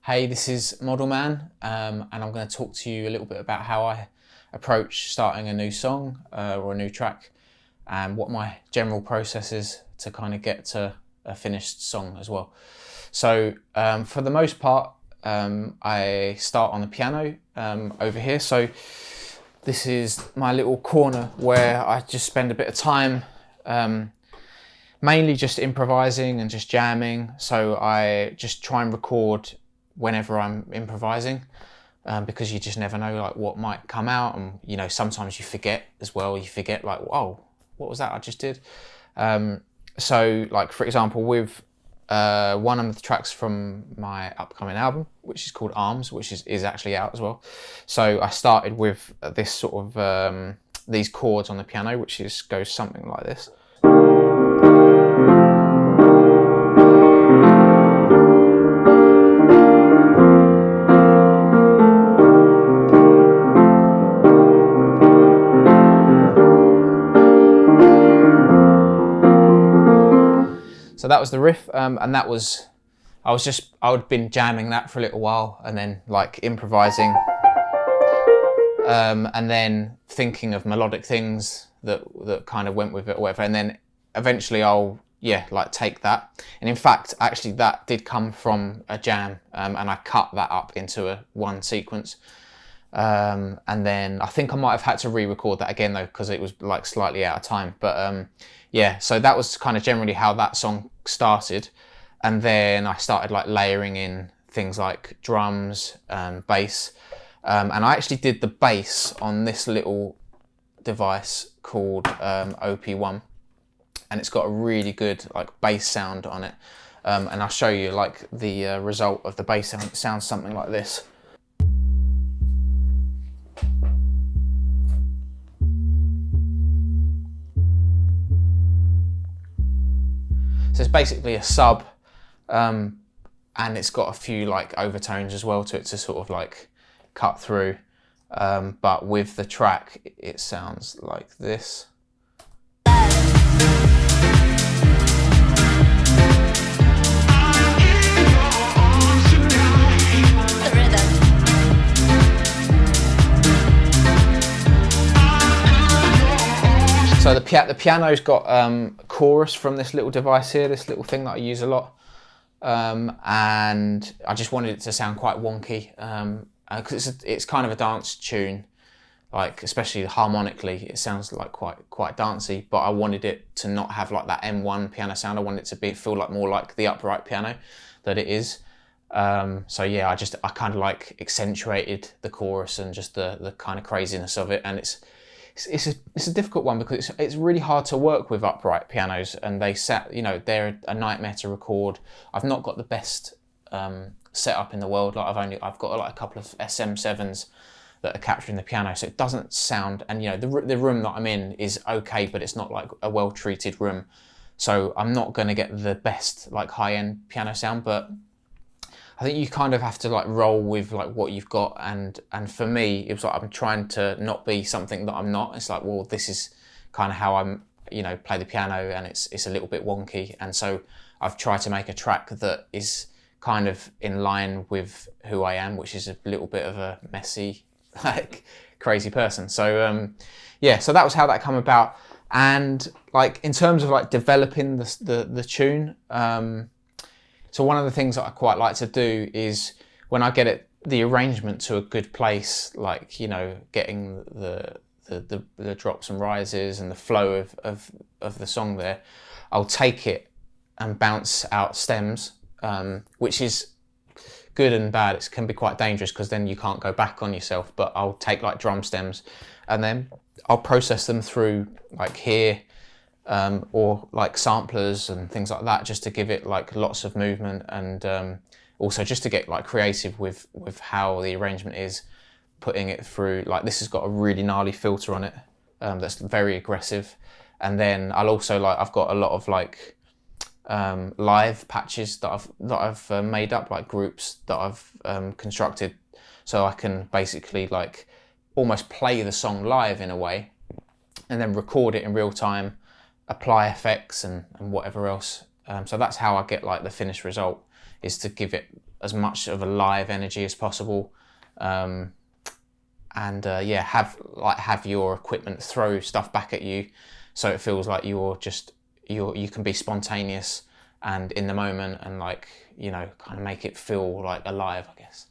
Hey, this is Model Man, and I'm going to talk to you a little bit about how I approach starting a new song or a new track, and what my general process is to kind of get to a finished song as well. So for the most part, I start on the piano over here. So this is my little corner where I just spend a bit of time mainly just improvising and just jamming. So I just try and record whenever I'm improvising, because you just never know like what might come out, and you know, sometimes you forget as well. You forget like, oh, what was that I just did? So like for example, with one of the tracks from my upcoming album, which is called Arms, which is actually out as well. So I started with this sort of these chords on the piano, which goes something like this. So that was the riff, and I'd been jamming that for a little while, and then like improvising, and then thinking of melodic things that kind of went with it or whatever, and then eventually I'll like take that. And in fact, actually that did come from a jam, and I cut that up into one sequence. And then I think I might have had to re-record that again though, because it was like slightly out of time. But yeah, so that was kind of generally how that song started. And then I started like layering in things like drums, bass. And I actually did the bass on this little device called OP1. And it's got a really good like bass sound on it. And I'll show you like the result of the bass sound. It sounds something like this. So it's basically a sub, and it's got a few like overtones as well to it to sort of like cut through. But with the track, it sounds like this. So the piano's got a chorus from this little device here, this little thing that I use a lot, and I just wanted it to sound quite wonky, because it's kind of a dance tune, like especially harmonically, it sounds like quite dancey. But I wanted it to not have like that M1 piano sound. I wanted it to feel like more like the upright piano that it is. So yeah, I kind of like accentuated the chorus and just the kind of craziness of it, and it's a difficult one because it's really hard to work with upright pianos, and they're a nightmare to record. I've not got the best setup in the world. Like I've got like a couple of SM7s that are capturing the piano, so it doesn't sound. And you know, the room that I'm in is okay, but it's not like a well treated room, so I'm not going to get the best like high end piano sound. But I think you kind of have to like roll with like what you've got, and for me it was like I'm trying to not be something that I'm not. It's like, well, this is kind of how I'm, play the piano, and it's a little bit wonky, and so I've tried to make a track that is kind of in line with who I am, which is a little bit of a messy, like crazy person. So yeah, so that was how that came about. And like in terms of like developing the tune, so one of the things that I quite like to do is when I get the arrangement to a good place, like, getting the drops and rises and the flow of the song there, I'll take it and bounce out stems, which is good and bad. It can be quite dangerous because then you can't go back on yourself, but I'll take like drum stems and then I'll process them through like here, or like samplers and things like that, just to give it like lots of movement, and also just to get like creative with how the arrangement is, putting it through. Like this has got a really gnarly filter on it, that's very aggressive. And then I've got a lot of like live patches that I've made up, like groups that I've constructed, so I can basically like almost play the song live in a way, and then record it in real time, apply effects and whatever else. So that's how I get like the finished result, is to give it as much of a live energy as possible. And yeah, have your equipment throw stuff back at you, so it feels like you can be spontaneous and in the moment, and like, you know, kind of make it feel like alive, I guess.